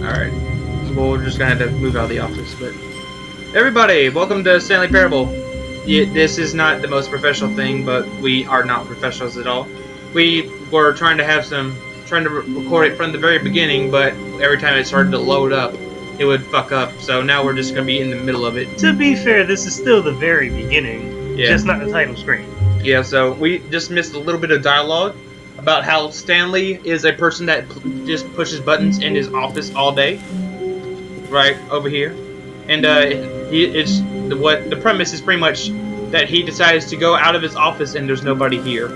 Alright. Well, we're just gonna have to move out of the office, but... Everybody, welcome to Stanley Parable. Yeah, this is not the most professional thing, but we are not professionals at all. We were trying to record it from the very beginning, but every time it started to load up, it would fuck up. So now we're just gonna be in the middle of it. To be fair, this is still the very beginning, just not the title screen. Yeah, so we just missed a little bit of dialogue about how Stanley is a person that just pushes buttons in his office all day, right over here, and the premise is pretty much that he decides to go out of his office and there's nobody here.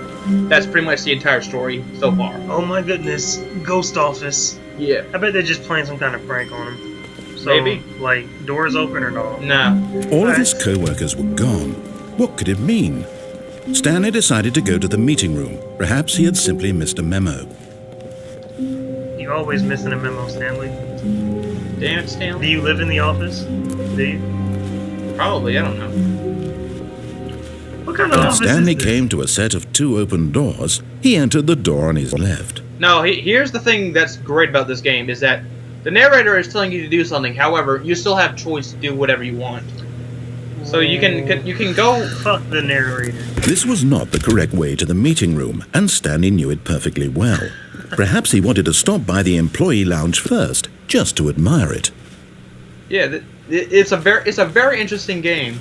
That's pretty much the entire story so far. Oh my goodness, ghost office. Yeah. I bet they're just playing some kind of prank on him. So, maybe. Like, doors open or not? No. All of his co-workers were gone. What could it mean? Stanley decided to go to the meeting room. Perhaps he had simply missed a memo. You always missing a memo, Stanley. Damn it, Stanley. Do you live in the office? Do you? Probably, I don't know. What kind of When office Stanley is this? came to a set of two open doors, he entered the door on his left. No, here's the thing that's great about this game is that the narrator is telling you to do something. However, you still have choice to do whatever you want. So you can go. Fuck the narrator. This was not the correct way to the meeting room, and Stanley knew it perfectly well. Perhaps he wanted to stop by the employee lounge first, just to admire it. Yeah, it's a very interesting game.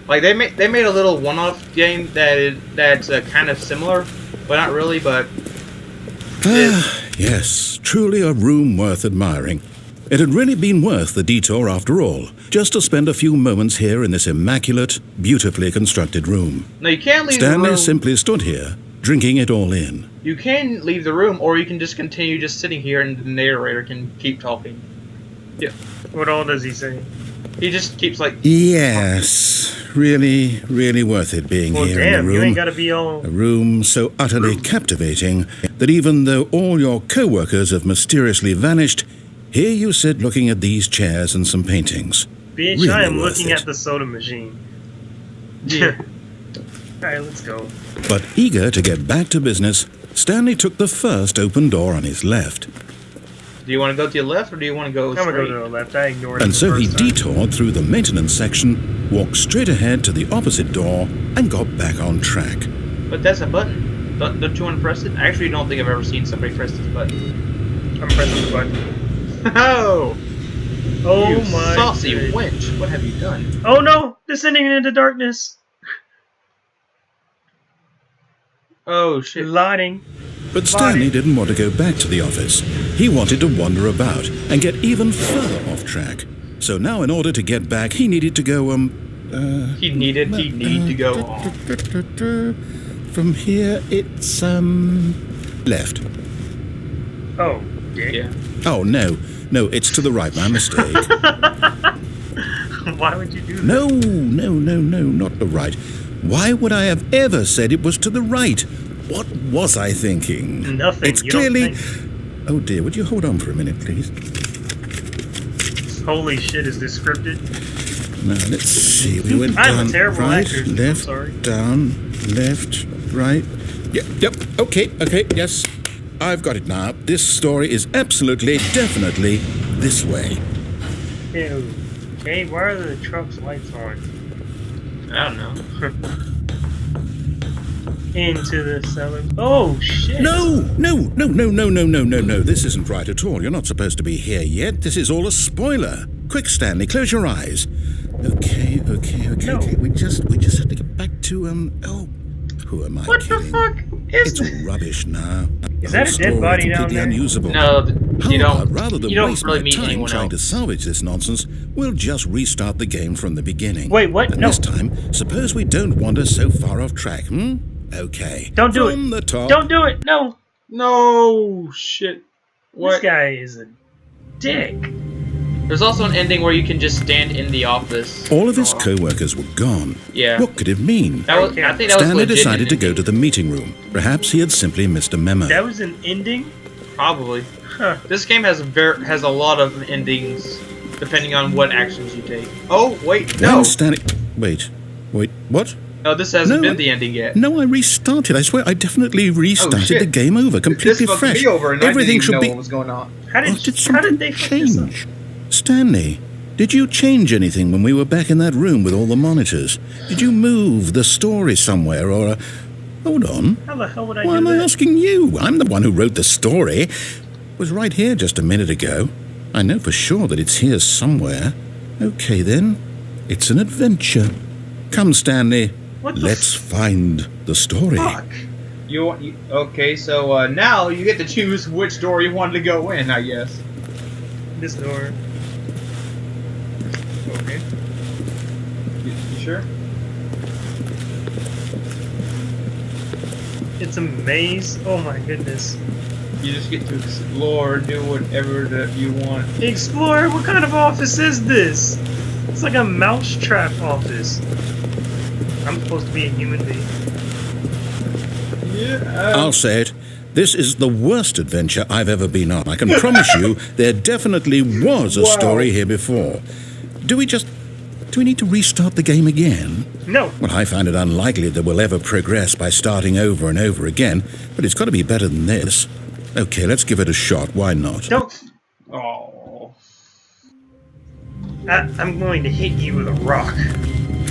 Like they made a little one-off game that's kind of similar, but not really. But Yes, truly a room worth admiring. It had really been worth the detour after all, just to spend a few moments here in this immaculate, beautifully constructed room. no, you can't leave the Stanley room. simply stood here, drinking it all in. You can leave the room, or you can just continue just sitting here, and the narrator can keep talking. Yeah, What all does he say? he just keeps like. Yes, really, really worth it being Well, here damn, in the you room. ain't gotta be all... A room so utterly captivating that even though all your co-workers have mysteriously vanished, here you sit looking at these chairs and some paintings. Bitch, Really I am worth looking it. at the soda machine. Yeah. Alright, let's go. But eager to get back to business, Stanley took the first open door on his left. Do you want to go to your left, or do you want to go I'm gonna straight? go to the left. I ignored it. And the so he first time. detoured through the maintenance section, walked straight ahead to the opposite door, and got back on track. But that's a button. Don't you want to press it? I actually don't think I've ever seen somebody press this button. I'm pressing the button. Oh! Oh You my saucy goodness. wench! What have you done? Oh no! Descending into darkness. Oh shit! Lighting. But Stanley didn't want to go back to the office. He wanted to wander about and get even further off track. So now in order to get back, he needed to go, He needed to go on. From here, it's, left. Oh, dick. Yeah. Oh, no, it's to the right, my mistake. Why would you do that? No, not the right. Why would I have ever said it was to the right? What was I thinking? Nothing. It's You don't clearly... think. Oh dear, would you hold on for a minute, please? Holy shit, is this scripted? Now, let's see. We went I'm a down, terrible right, actor. I'm left, sorry. down, left, right. Yep, okay, yes. I've got it now. This story is absolutely, definitely this way. Ew. Okay, why are the truck's lights on? I don't know. Into the cellar. Oh shit! No. This isn't right at all. You're not supposed to be here yet. This is all a spoiler. Quick, Stanley, close your eyes. Okay. No. We just have to get back to, who am I What kidding? the fuck is It's this? rubbish now. Is The that whole a dead story body down completely there? unusable. No, you However, don't. rather than You don't waste really my meet time anyone trying to else. salvage this nonsense, we'll just restart the game from the beginning. Wait, what? And No. this time, suppose we don't wander so far off track, Okay. Don't do From it. the top. Don't do it! No! No shit. What? This guy is a dick. There's also an ending where you can just stand in the office. All of his co-workers were gone. Yeah. What could it mean? That was, I think that was Stanley legit decided to go ending. to the meeting room. Perhaps he had simply missed a memo. That was an ending? Probably. Huh. This game has a lot of endings, depending on what actions you take. Oh wait, no. When Stanley... Wait, what? Oh, this hasn't No, been the ending yet. No, I restarted. I swear, I definitely restarted shit. the game over, completely This fucked fresh. me over and Everything I didn't should even know be. what was going on. How did, Oh, did how something did they fuck this up? change? Stanley, did you change anything when we were back in that room with all the monitors? Did you move the story somewhere or? Hold on. How the hell would I Why do am I that? asking you? I'm the one who wrote the story. It was right here just a minute ago. I know for sure that it's here somewhere. Okay then, it's an adventure. Come, Stanley. What the Let's find the story. Fuck. Okay, so now you get to choose which door you wanted to go in, I guess. This door. Okay. You sure? It's a maze. Oh my goodness. You just get to explore, do whatever that you want. Explore? What kind of office is this? It's like a mousetrap office. I'm supposed to be a human being. Yeah. I'll say it. This is the worst adventure I've ever been on. I can promise you there definitely was a story here before. Do we need to restart the game again? No. Well, I find it unlikely that we'll ever progress by starting over and over again, but it's got to be better than this. Okay, let's give it a shot. Why not? Don't. Oh. I'm going to hit you with a rock.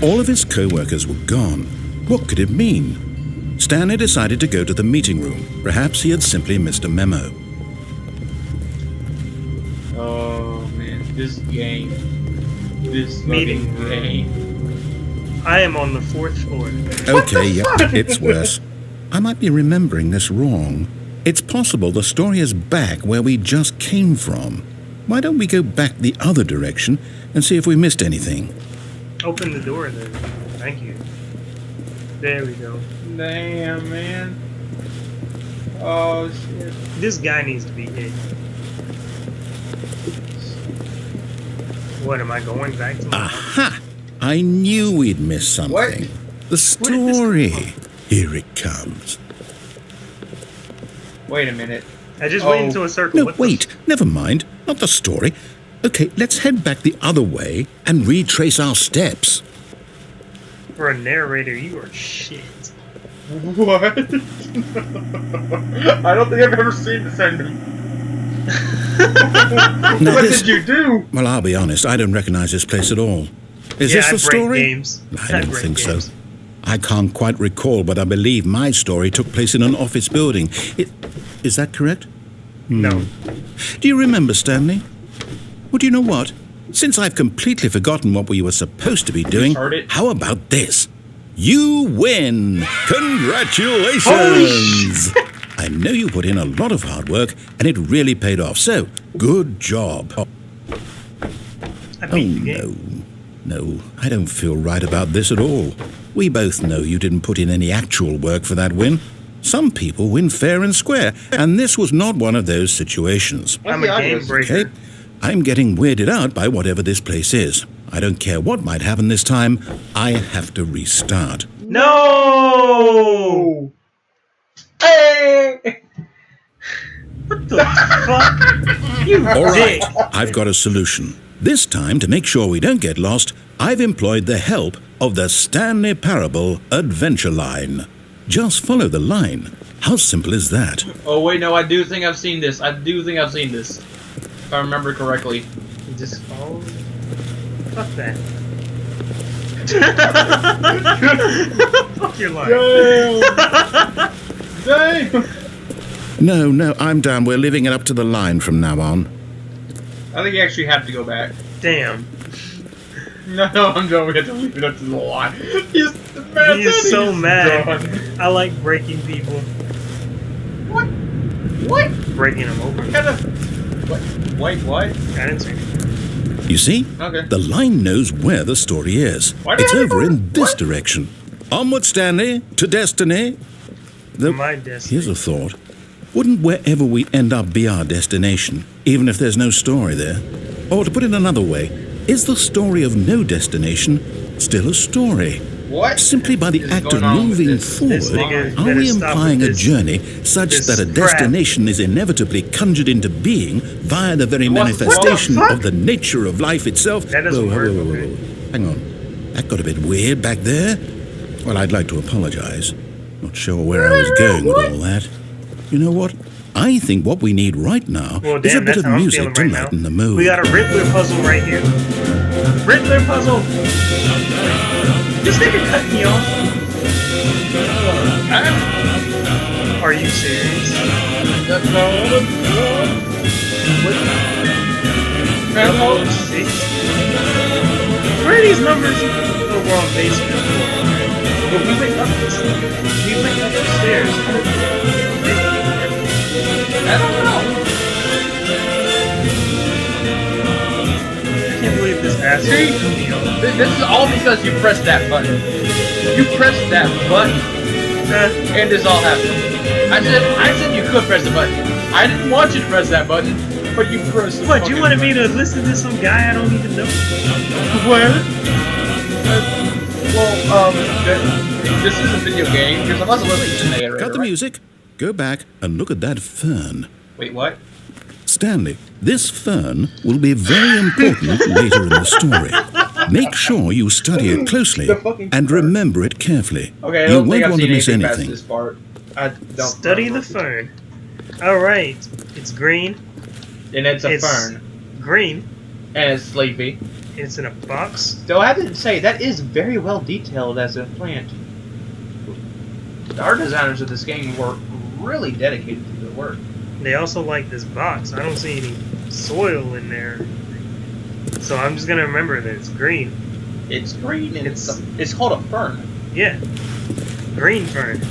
All of his co-workers were gone. What could it mean? Stanley decided to go to the meeting room. Perhaps he had simply missed a memo. Oh man, this game. This Meeting fucking room. game. I am on the 4th floor. Okay, yep, it's worse. I might be remembering this wrong. It's possible the story is back where we just came from. Why don't we go back the other direction and see if we missed anything? Open the door then. Thank you. There we go. Damn, man. Oh shit. This guy needs to be hit. What, am I going back to my... Aha! I knew we'd missed something. What? The Where did this story. come Here it comes. Wait a minute. I just went into a circle. No, What the wait. Never mind. Not the story. Okay, let's head back the other way and retrace our steps. For a narrator, you are shit. What? I don't think I've ever seen this ending. Now What this- did you do? Well, I'll be honest. I don't recognize this place at all. Is Yeah, this I the break story? games. I don't break think games. so. I can't quite recall, but I believe my story took place in an office building. Is that correct? No. Do you remember, Stanley? Well, do you know what? Since I've completely forgotten what we were supposed to be doing, heard it. how about this? You win! Congratulations! Holy I know you put in a lot of hard work, and it really paid off. So, good job. I Oh, beat the game. no, I don't feel right about this at all. We both know you didn't put in any actual work for that win. Some people win fair and square, and this was not one of those situations. I'm a game breaker. Okay? I'm getting weirded out by whatever this place is. I don't care what might happen this time, I have to restart. No! Hey! What the fuck? You All right, dick. I've got a solution. This time, to make sure we don't get lost, I've employed the help of the Stanley Parable Adventure Line. Just follow the line. How simple is that? Oh wait, no, I do think I've seen this. If I remember correctly. You just follow? Fuck that. Fuck your life. Damn! No, I'm down. We're living it up to the line from now on. I think you actually have to go back. Damn. No, I'm done. We have to leave it up to the line. He's mad. He is so mad. Done. I like breaking people. What? What? Breaking them over. Kind of. What? Wait, what? I didn't say anything. You see? Okay. The line knows where the story is. Why do It's you have to over go- in this what? direction. Onward, Stanley, to destiny. My destiny. Here's a thought. Wouldn't wherever we end up be our destination, even if there's no story there? Or to put it another way, is the story of no destination still a story? What? Simply by the is act of going on with moving this? forward, This nigga are better we stop implying with a this- journey such this that a crap. destination is inevitably conjured into being via the very What the manifestation fuck? of the nature of life itself? That doesn't work, okay. Hang on. That got a bit weird back there. Well, I'd like to apologize. Not sure where I was going with all that. You know what? I think what we need right now Well, is a damn, bit that's of how I'm music feeling to right now. lighten the mood. We got a Riddler puzzle right here. Riddler puzzle! This nigga cut me off. Are you serious? Six. Where are these numbers? Oh, we're on basement. But we went up this. We went up the stairs. I don't know. I can't believe this asshole See? cut me off. This is all because you pressed that button. You pressed that button, and this all happened. I said you could press the button. I didn't want you to press that button, but you pressed the What, fucking you wanted me button. to listen to some guy I don't even know? Well, this is a video game. You're supposed to listen to the narrator, Cut the right? music, go back and look at that fern. Wait, what? Stanley, this fern will be very important later in the story. Make sure you study it closely The fucking and fern. remember it carefully. Okay, I You don't think won't I've want to seen miss anything past anything. this part. I don't Study the fern. Alright, it's green. And it's a It's fern. Green. And it's sleepy. It's in a box. Though I have to say, that is very well detailed as a plant. The art designers of this game were really dedicated to their work. They also like this box. I don't see any soil in there. So I'm just gonna remember that it's green. It's green and It's- it's called a fern. Yeah. Green fern.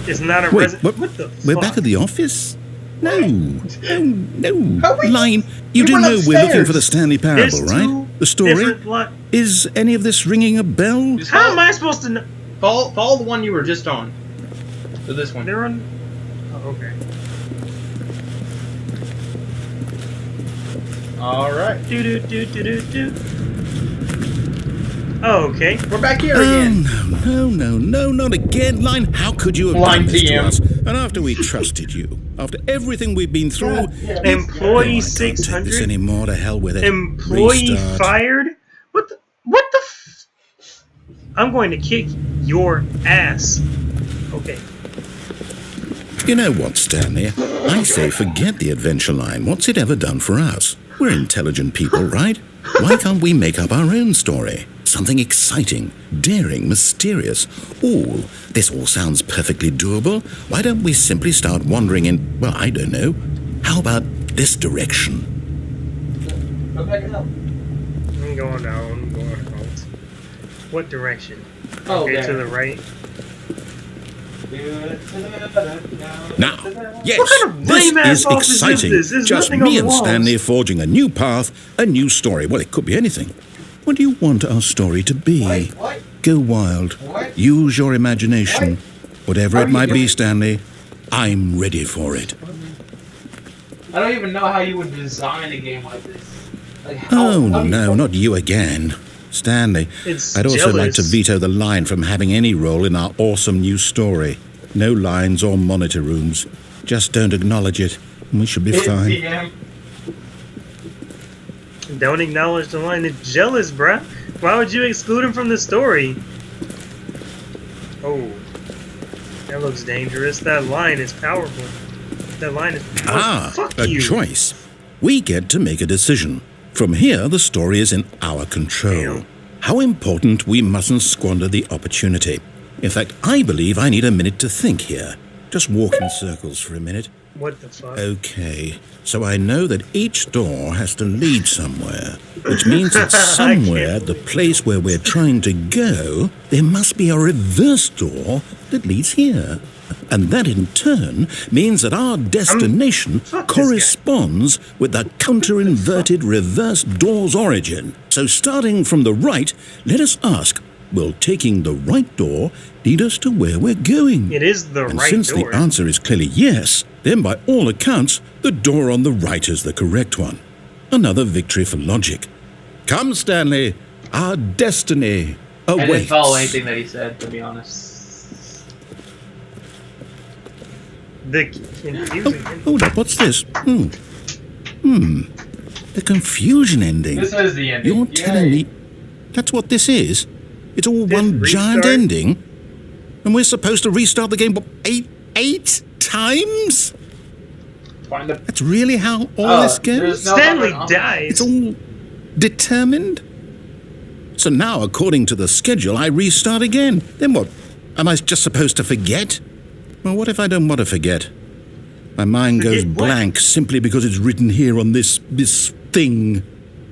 It's not a Wait, what the we're fuck? back at the office? No, no. How we- Line, you we do went know we're looking upstairs. for the Stanley There's Parable, two right? The story? different Is any of this ringing a bell? Just How am I supposed to know? follow the one you were just on. So this one. They're on. Oh, okay. Alright. Do. Oh, okay. We're back here Oh, again. no, not again. Line, how could you have Line done this to TM. us? And after we trusted you, after everything we've been through... Employee I can't take this 600. anymore, to hell with it. Employee Restart. fired. What the? I'm going to kick your ass. Okay. You know what, Stanley? I say forget the adventure line. What's it ever done for us? We're intelligent people, right? Why can't we make up our own story? Something exciting, daring, mysterious. This all sounds perfectly doable. Why don't we simply start wandering in, well, I don't know. How about this direction? Go back and up. I'm going down. I'm going out. What direction? Oh, Okay, there. to the right. Now, yes, What kind of this lame-ass is office is exciting. this? There's Just nothing on me the and walls. Stanley forging a new path, a new story. Well, it could be anything. What do you want our story to be? What? Go wild. What? Use your imagination. Whatever How it are might you be, doing? Stanley, I'm ready for it. I don't even know how you would design a game like this. Like, Oh, how do you- no, not you again. Stanley, It's I'd also like to jealous. veto the line from having any role in our awesome new story. No lines or monitor rooms. Just don't acknowledge it, and we should be It's fine. TM. Don't acknowledge the line. It's jealous, bruh. Why would you exclude him from the story? Oh. That looks dangerous. That line is powerful. That line is... Ah, fuck a you. choice. We get to make a decision. From here, the story is in our control. Damn. How important we mustn't squander the opportunity. In fact, I believe I need a minute to think here. Just walk in circles for a minute. What the fuck? Okay, so I know that each door has to lead somewhere, which means that somewhere at the place where we're trying to go, there must be a reverse door that leads here. And that in turn means that our destination Fuck this corresponds with the counter-inverted reverse door's origin. So starting from the right, let us ask, will taking the right door lead us to where we're going? It is the And right since door. the answer is clearly yes, then by all accounts, the door on the right is the correct one. Another victory for logic. Come, Stanley, our destiny I didn't awaits. follow anything that he said, to be honest. The confusing... Hold up, what's this? The confusion ending. This is the ending. You're telling me... That's what this is. It's all one restart? giant ending. And we're supposed to restart the game, what, eight times? Find the... That's really how all this goes? there's no Stanley other- dies. It's all determined? So now, according to the schedule, I restart again. Then what? Am I just supposed to forget? Well, what if I don't want to forget? My mind goes Forget what? blank simply because it's written here on this thing.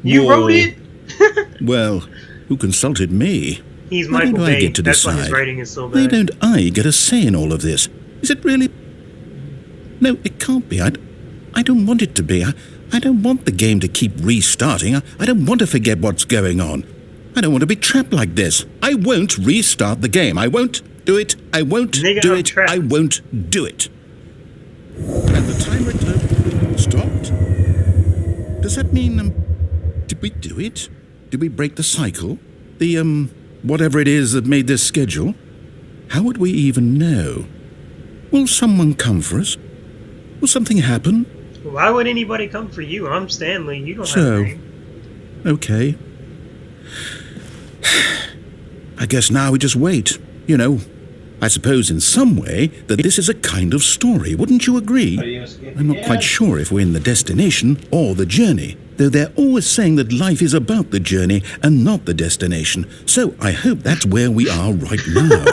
You wall. wrote it? Well, who consulted me? He's Why Michael don't I Bay. get to That's why his decide? writing is so Why bad. don't I get a say in all of this? Is it really? No, it can't be. I don't want it to be. I don't want the game to keep restarting. I don't want to forget what's going on. I don't want to be trapped like this. I won't restart the game. I won't do it. I won't Nigga, do I'm it. trapped. I won't do it. And the timer stopped. Does that mean, did we do it? Did we break the cycle? The, whatever it is that made this schedule? How would we even know? Will someone come for us? Will something happen? Why would anybody come for you? I'm Stanley. You don't have So, a name. okay. I guess now we just wait. You know, I suppose in some way that this is a kind of story. Wouldn't you agree? I'm not quite sure if we're in the destination or the journey, though they're always saying that life is about the journey and not the destination. So I hope that's where we are right now.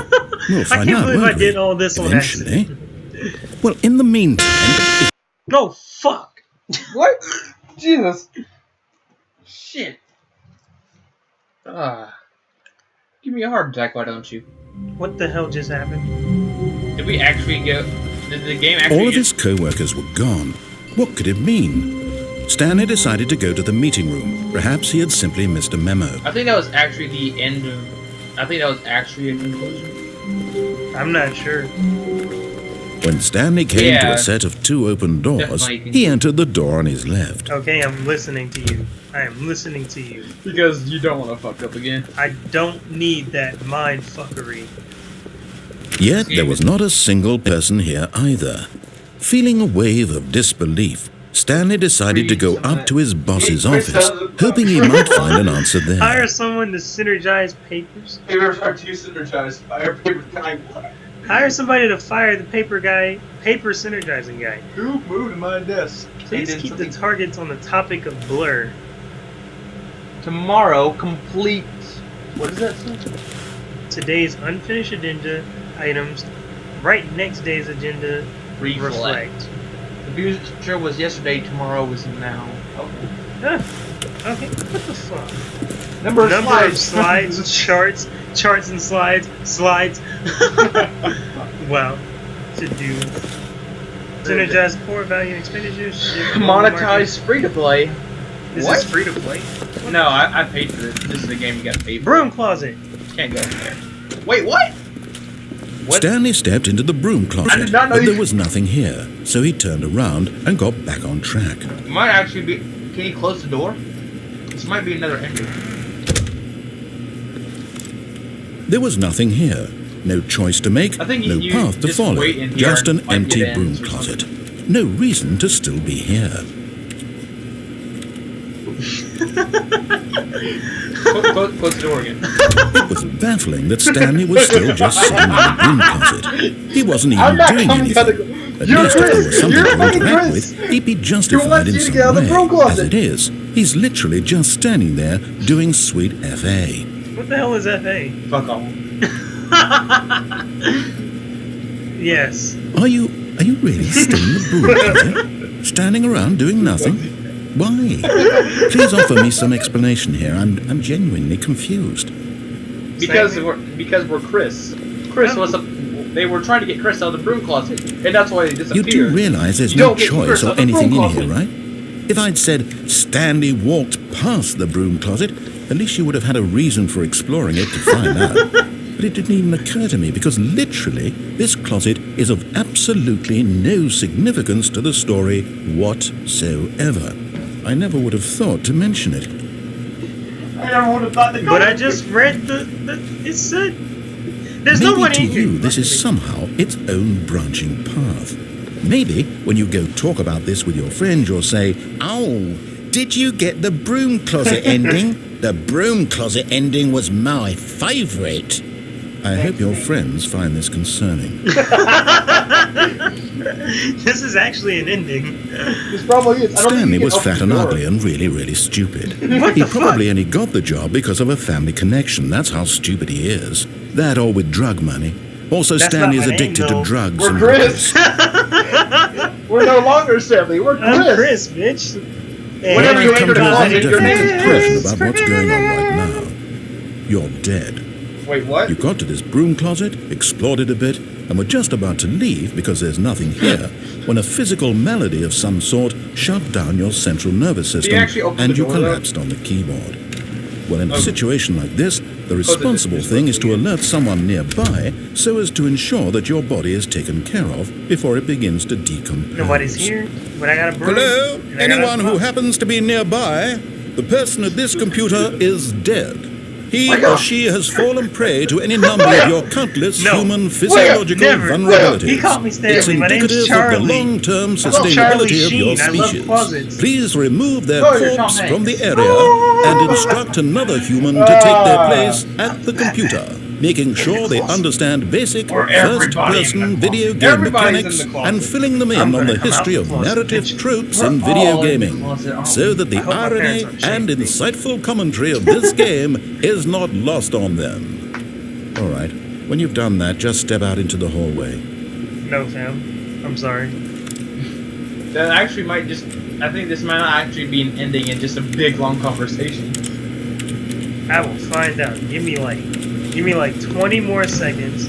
We'll I find can't out, believe I won't we? did all this on Eventually. accident. Well, in the meantime, No, fuck. What? Jesus. Shit. Give me a heart attack, why don't you? What the hell just happened? Did we actually go... Did the game actually... all of his co-workers were gone. What could it mean? Stanley decided to go to the meeting room. Perhaps he had simply missed a memo. I think that was actually the end of... I think that was actually a conclusion. I'm not sure. When Stanley came to Yeah. a set of 2 open doors, Definitely. he entered the door on his left. Okay, I'm listening to you. I am listening to you. Because you don't want to fuck up again. I don't need that mind fuckery. Yet there was not a single person here either. Feeling a wave of disbelief, Stanley decided to go up to his boss's office, hoping he might find an answer there. Hire someone to synergize papers. Papers are too synergized. Fire paper kind. Hire somebody to fire the paper synergizing guy. Who moved my desk? Please keep the targets on the topic of blur. Tomorrow, complete... What is that say? Today's unfinished agenda items, right next day's agenda, reflect. The future was yesterday, tomorrow was now. Okay. Huh. Okay, what the fuck? Number Of slides, charts and slides. Wow. To do. Synergize core value expenditures. Monetize free to play. This What? is free to play. No, I paid for this. This is a game you gotta pay for. Broom closet. Can't go in there. Wait, what? What? Stanley stepped into the broom I closet, did not know but you- there was nothing here, so he turned around and got back on track. It might actually be. Can you close the door? This might be another ending. There was nothing here. No choice to make, I think no you path to just follow, wait in here just an and might empty get broom ends or closet. No reason to still be here. Close the door again. It was baffling that Stanley was still just sitting in the broom closet. He wasn't even I'm not doing coming out anything. of At You're least if there Chris! was something You're to fucking interact Chris! with, he'd be wants justified you in to some get out of the way. broom As closet. it is, he's literally just standing there doing sweet FA. What the hell is FA? Fuck off. Yes. Are you really still in the broom closet? Standing around doing nothing? Why? Please offer me some explanation here. I'm genuinely confused. Because we're Chris. Chris was they were trying to get Chris out of the broom closet, and that's why he You disappeared. do realize there's You no don't get choice Chris or out the anything broom in here, closet. right? If I'd said Stanley walked past the broom closet, at least you would have had a reason for exploring it to find out. But it didn't even occur to me, because literally, this closet is of absolutely no significance to the story whatsoever. I never would have thought to mention it. I never would have thought to go But I in just read it said there's no Maybe one to in here. you this is somehow its own branching path. Maybe when you go talk about this with your friends, you'll say, "Oh, Did you get the broom closet ending? The broom closet ending was my favourite. I hope your friends find this concerning. This is actually an ending. This probably is. Stanley was fat and ugly and really, really stupid. He probably only got the job because of a family connection. That's how stupid he is. That or with drug money. Also, That's Stanley not is my name, addicted though. to drugs We're and Chris. hookers. We're no longer Stanley. We're Chris. I'm Chris, bitch. Whatever you I've come enter to the a closet, very your name definite is conclusion Chris. about what's going on right now. You're dead. Wait, what? You got to this broom closet, explored it a bit, and were just about to leave because there's nothing here, when a physical malady of some sort shut down your central nervous system actually open and the you door, though? collapsed on the keyboard. Well, in a situation like this, the responsible thing is to alert someone nearby so as to ensure that your body is taken care of before it begins to decompose. Nobody's here, but I got a broom. Hello? and I got a Anyone who box. happens to be nearby? The person at this computer is dead. He or she has fallen prey to any number of your countless No. human physiological Never. vulnerabilities. He called me Stanley. It's My name's indicative of Charlie. the long-term I love Charlie sustainability of your Sheen. I love species. closets. Please remove their Oh, you're Tom corpse from the Hanks. area and instruct another human to take their place at the computer, making sure they understand basic Or everybody in first-person the video closet. game Everybody's in mechanics the closet. and filling them in I'm on gonna the come out history the of closet, narrative bitch. tropes We're in all video in the gaming, closet, aren't so that the I hope my irony parents aren't and shaming me. insightful commentary of this game is not lost on them. All right, when you've done that, just step out into the hallway. No, Sam. I'm sorry. That actually might just... I think this might not actually be an ending in just a big, long conversation. I will find out. Give me like 20 more seconds.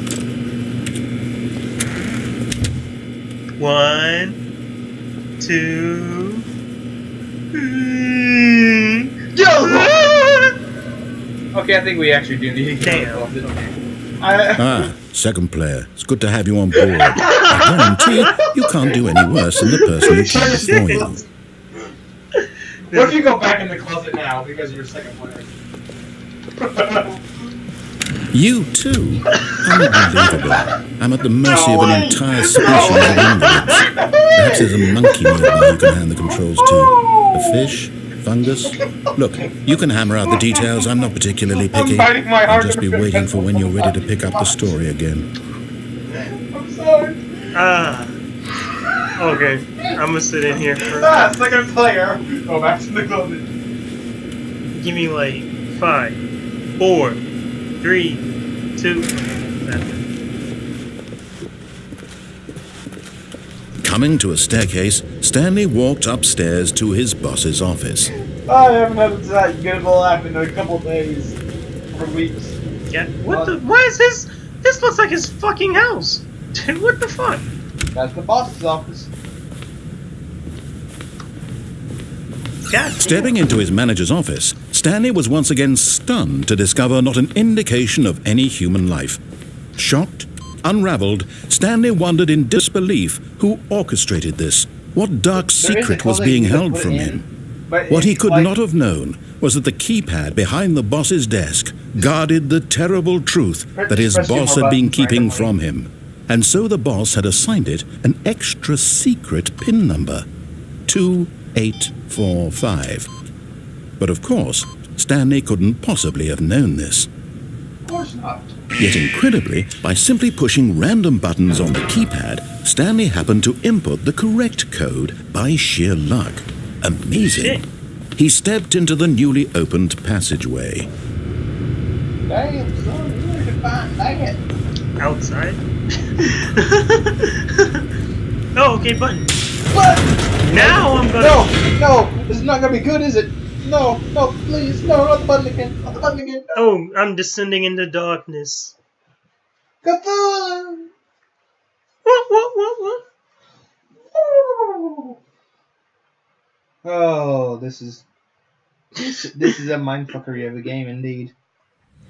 1, 2. Okay, I think we actually do need to Damn. Ah, second player. It's good to have you on board. I guarantee you can't do any worse than the person who came before you. What if you go back in the closet now because you're second player? You too? Unbelievable. I'm at the mercy of an entire species of invalids. Perhaps there's a monkey nearby you can hand the controls to. A fish? Fungus? Look, you can hammer out the details. I'm not particularly picky. biting my I'll heart just be to waiting for when you're ready to pick up the story again. I'm sorry. Okay. I'm gonna sit in here for. Second player. Go back to the closet. Give me like 5, 4, 3, 2. That's it. Coming to a staircase, Stanley walked upstairs to his boss's office. I haven't had that good of a laugh in a couple days. Or weeks. Yeah. What the? Why is this? This looks like his fucking house. Dude, what the fuck? That's the boss's office. God. Stepping into his manager's office, Stanley was once again stunned to discover not an indication of any human life. Shocked, unraveled, Stanley wondered in disbelief who orchestrated this. What dark secret was being held from him? What he could not have known was that the keypad behind the boss's desk guarded the terrible truth that his boss had been keeping from him. And so the boss had assigned it an extra secret PIN number, 2845. But of course, Stanley couldn't possibly have known this. Of course not. Yet incredibly, by simply pushing random buttons on the keypad, Stanley happened to input the correct code by sheer luck. Amazing. He stepped into the newly opened passageway. Damn, son, you really defined. Dang it. Outside. Oh, okay, button. What? Now I'm gonna. No, this is not gonna be good, is it? No, please, no, not the button again, not the button again. Oh, I'm descending into darkness. Cthulhu! What? Oh, this is a mindfuckery of a game indeed.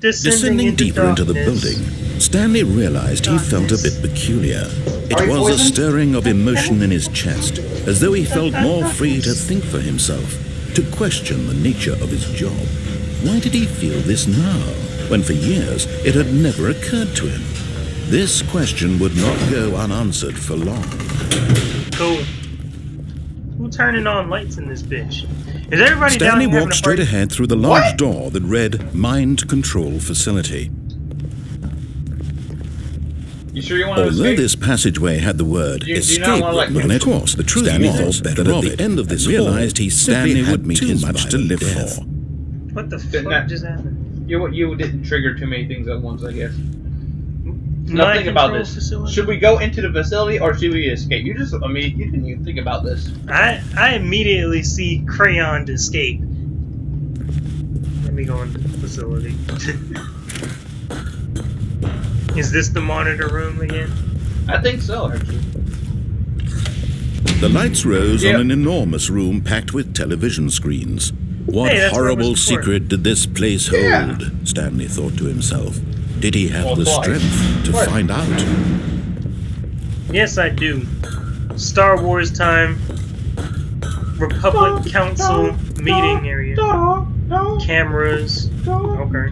Descending deeper into the building, Stanley realized he felt a bit peculiar. It was a stirring of emotion in his chest, as though he felt more free to think for himself, to question the nature of his job. Why did he feel this now, when for years it had never occurred to him? This question would not go unanswered for long. Cool. Who turning on lights in this bitch? Is everybody down Stanley here having walked a straight party? ahead through the large door that read Mind Control Facility. You sure you want to Although escape? this passageway had the word Do you escape not wanna, like, written on it, of course, the truth Stanley was thought that better at of the it end of this and realized he Stanley simply would had meet too his much to violent live death. for. What the Didn't fuck that- just happened? You didn't trigger too many things at once, I guess. Now Mind think about control this. facility? Should we go into the facility or should we escape? You didn't even think about this. I immediately see Crayon to escape. Let me go into the facility. Is this the monitor room again? I think so, actually. The lights rose Yep. on an enormous room packed with television screens. What Hey, that's what I horrible was before. secret did this place hold? Yeah. Stanley thought to himself. Did he have Well, the why? strength to What? find out? Yes, I do. Star Wars time. Republic Council meeting area. Cameras. Okay.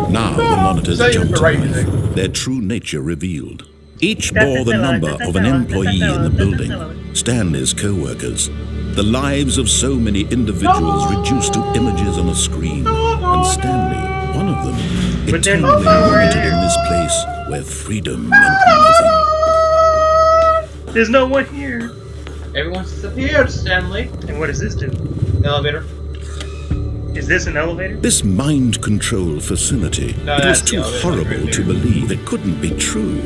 Now the monitors Say jumped the to right life, music. their true nature revealed. Each bore the number of an employee in the building, Stanley's co-workers. The lives of so many individuals reduced to images on a screen, and Stanley, one of them, But they're eternally not wanted here. in this place where freedom meant nothing. There's no one here. Everyone's disappeared, Stanley. And what does this do? Elevator. Is this an elevator? This mind control facility, No, it was that's the too elevator horrible right to there. believe it couldn't be true.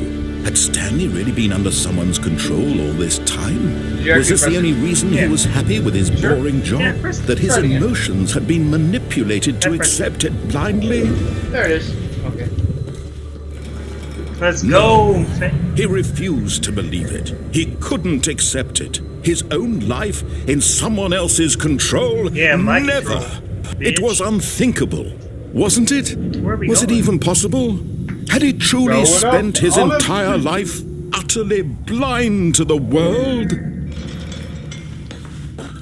Had Stanley really been under someone's control all this time? Did you Was actually this the press only it? reason Yeah. he was happy with his Sure. boring job? Yeah, press it. That his Try it again. emotions had been manipulated to Yeah, press it. accept it blindly? There it is. Okay. Let's go. He refused to believe it. He couldn't accept it. His own life in someone else's control? Yeah, my Never. control, It bitch. was unthinkable, wasn't it? Where are we Was it going? even possible? Had he truly Growing up spent his on a- entire life utterly blind to the world?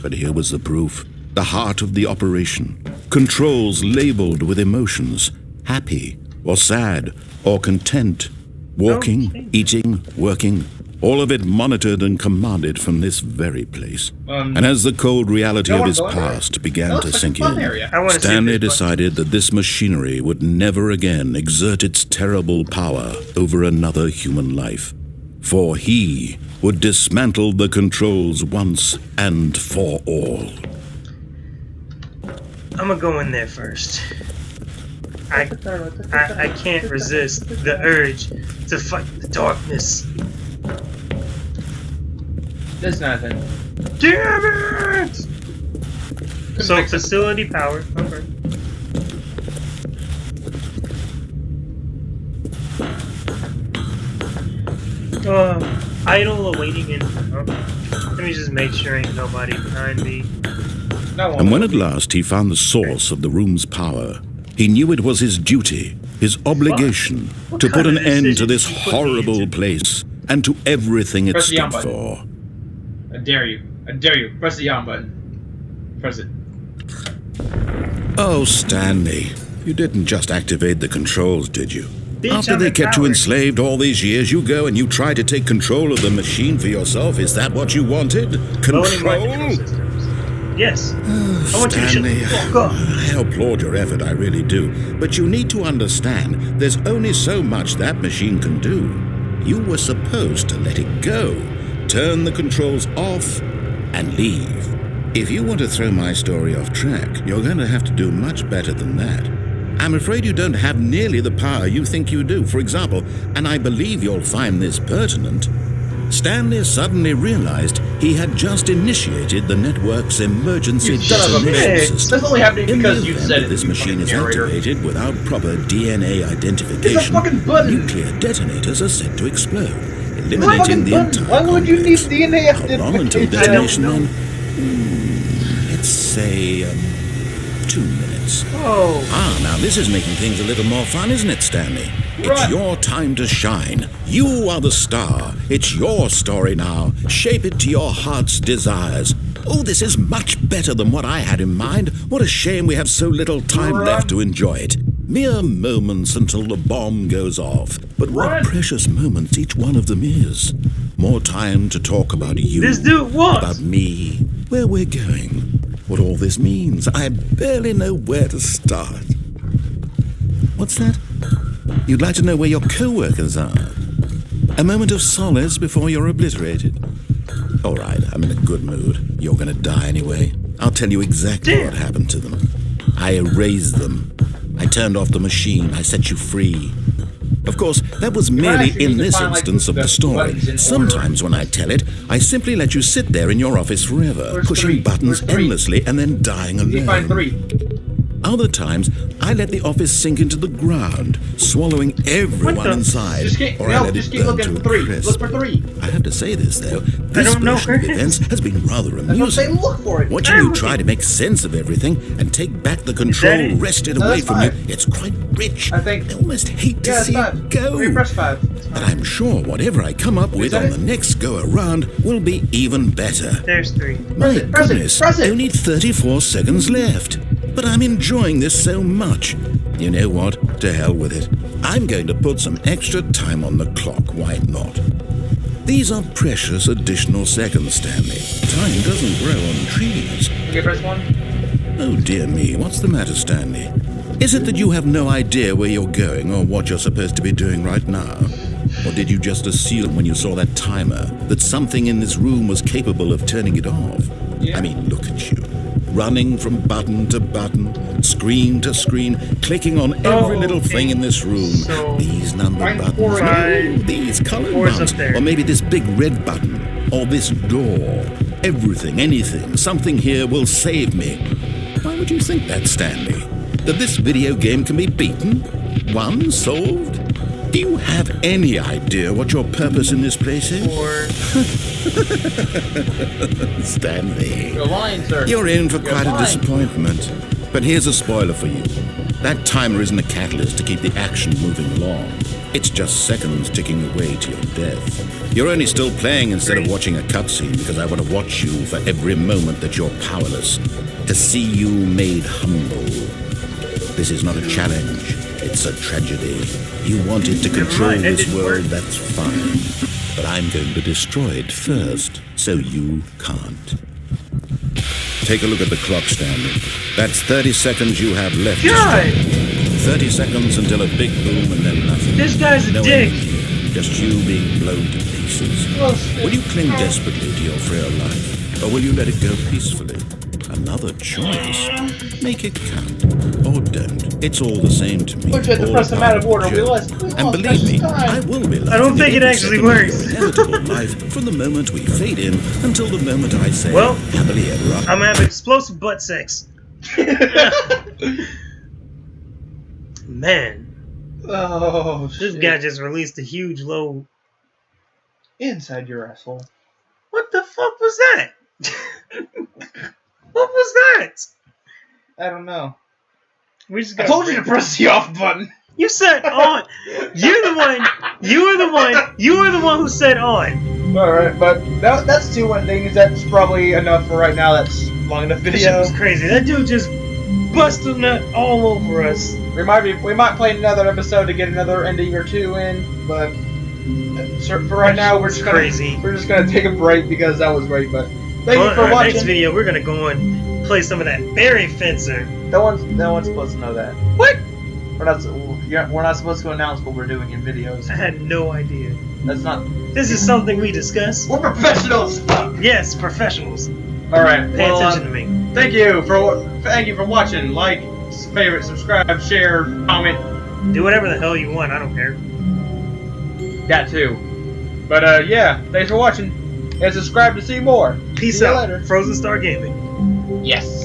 But here was the proof. The heart of the operation. Controls labeled with emotions. Happy or sad or content. Walking, Okay. eating, working. All of it monitored and commanded from this very place. And as the cold reality you of wanna his go in there? past began That to looks like sink a fun in, area. I wanna see Stanley if this decided that this machinery would never again exert its terrible power over another human life. For he would dismantle the controls once and for all. I'm gonna go in there first. I can't resist the urge to fight the darkness. There's nothing. Damn it! So fix it. facility power. Okay. Idle awaiting info. Let me just make sure ain't nobody behind me. No one. And when at last he found the source of the room's power, he knew it was his duty, his obligation, What to put kind an of end to decisions this you put me horrible into? place and to everything it Press the stood on button. for. I dare you. I dare you. Press the on button. Press it. Oh, Stanley, you didn't just activate the controls, did you? Bitch, After I'm they kept you empowered. enslaved all these years, you go and you try to take control of the machine for yourself. Is that what you wanted? Loading my control Control? systems. Yes. I want you to shut Stanley, the fuck up. I applaud your effort, I really do. But you need to understand, there's only so much that machine can do. You were supposed to let it go, turn the controls off, and leave. If you want to throw my story off track, you're going to have to do much better than that. I'm afraid you don't have nearly the power you think you do. For example, and I believe you'll find this pertinent, Stanley suddenly realized he had just initiated the network's emergency You son of a detonation bitch. system. That's only happening In because the you event said that it. this you machine fucking is narrator. activated without proper DNA It's a identification, fucking button. nuclear detonators are set to explode, It's a eliminating fucking the button. entire Why would you need complex. DNA How long until identification? detonation know. then? Let's say 2 minutes. Oh. Now this is making things a little more fun, isn't it, Stanley? It's Run. your time to shine. You are the star. It's your story now. Shape it to your heart's desires. Oh, this is much better than what I had in mind. What a shame we have so little time Run. left to enjoy it. Mere moments until the bomb goes off. But what Run. precious moments each one of them is. More time to talk about you. This dude what? About me. Where we're going. What all this means. I barely know where to start. What's that? You'd like to know where your co-workers are? A moment of solace before you're obliterated? All right, I'm in a good mood. You're gonna die anyway. I'll tell you exactly what happened to them. I erased them. I turned off the machine. I set you free. Of course, that was merely in this instance of the story. Sometimes when I tell it, I simply let you sit there in your office forever, pushing buttons endlessly and then dying alone. Other times, I let the office sink into the ground, swallowing everyone inside, or I let it burn to a crisp. Look for 3. I have to say this, though. This version of events has been rather amusing. Look for it. Watching you try to make sense of everything and take back the control wrested away from you, it's quite rich. I almost hate to see it go. Press 5. But I'm sure whatever I come up with on the next go-around will be even better. There's 3. My goodness, only 34 seconds left. But I'm enjoying this so much. You know what? To hell with it. I'm going to put some extra time on the clock. Why not? These are precious additional seconds, Stanley. Time doesn't grow on trees. Okay, press 1. Oh dear me, what's the matter, Stanley? Is it that you have no idea where you're going or what you're supposed to be doing right now? Or did you just assume when you saw that timer that something in this room was capable of turning it off? Yeah. I mean, look at you. Running from button to button, screen to screen, clicking on every little thing in this room. So these number buttons, 4, 5, these colored 4's buttons, up there. or maybe this big red button, or this door. Everything, anything, something here will save me. Why would you think that, Stanley? That this video game can be beaten? Won? Solved? Do you have any idea what your purpose in this place is? 4. Stanley. You're lying, sir. You're in for quite a lying. disappointment. But here's a spoiler for you. That timer isn't a catalyst to keep the action moving along. It's just seconds ticking away to your death. You're only still playing instead of watching a cutscene because I want to watch you for every moment that you're powerless. To see you made humble. This is not a challenge. It's a tragedy. You wanted to control this world, that's fine. But I'm going to destroy it first, so you can't. Take a look at the clock, Stanley. That's 30 seconds you have left. God! 30 seconds until a big boom and then nothing. This guy's a No dick. end here, just you being blown to pieces. Will you cling desperately to your frail life, or will you let it go peacefully? Another choice. Make it count, or don't. It's all the same to me. But you have to All press them out of part order. the We joke. lost And believe me, time. I will be. I don't think it actually works. Inevitable life from the moment we fade in until the moment I say, Well, happily ever after. I'm gonna have explosive butt sex. Man, Oh, this shit. guy just released a huge load. Inside your asshole. What the fuck was that? What was that? I don't know. We just I got told you to press the off button. You said on. You're the one. You are the one. You are the one who said on. Alright, but that's 2 things. That's probably enough for right now. That's long enough That shit video. was crazy. That dude just busted nut all over us. We might play another episode to get another ending or 2 in, but for right now we're just gonna take a break because that was great. But thank you for Our watching. next video, we're gonna go and play some of that berry fencer. No one's supposed to know that. What? We're not supposed to announce what we're doing in videos. I had no idea. That's not. This is something we discuss. We're professionals. Yes, professionals. All right. Pay attention to me. Thank you for watching. Like, favorite, subscribe, share, comment. Do whatever the hell you want. I don't care. That too. But yeah, thanks for watching and subscribe to see more. Peace See you out. later. Frozen Star Gaming. Yes.